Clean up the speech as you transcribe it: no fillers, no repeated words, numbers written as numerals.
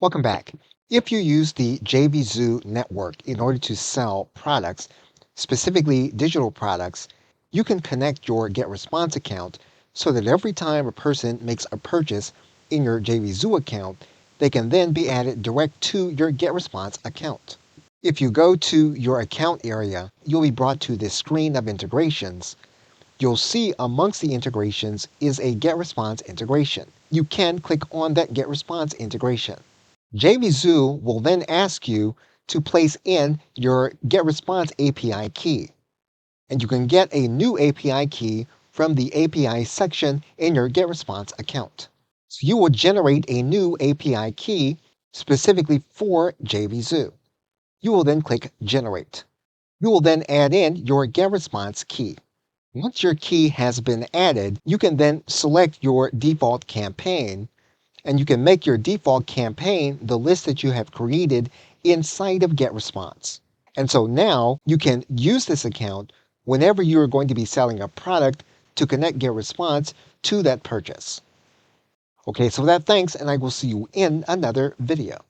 Welcome back. If you use the JVZoo network in order to sell products, specifically digital products, you can connect your GetResponse account so that every time a person makes a purchase in your JVZoo account, they can then be added direct to your GetResponse account. If you go to your account area, you'll be brought to this screen of integrations. You'll see amongst the integrations is a GetResponse integration. You can click on that GetResponse integration. JVZoo will then ask you to place in your GetResponse API key. And you can get a new API key from the API section in your GetResponse account. So you will generate a new API key specifically for JVZoo. You will then click Generate. You will then add in your GetResponse key. Once your key has been added, you can then select your default campaign, and you can make your default campaign the list that you have created inside of GetResponse. And so now you can use this account whenever you are going to be selling a product to connect GetResponse to that purchase. Okay, so with that, thanks, and I will see you in another video.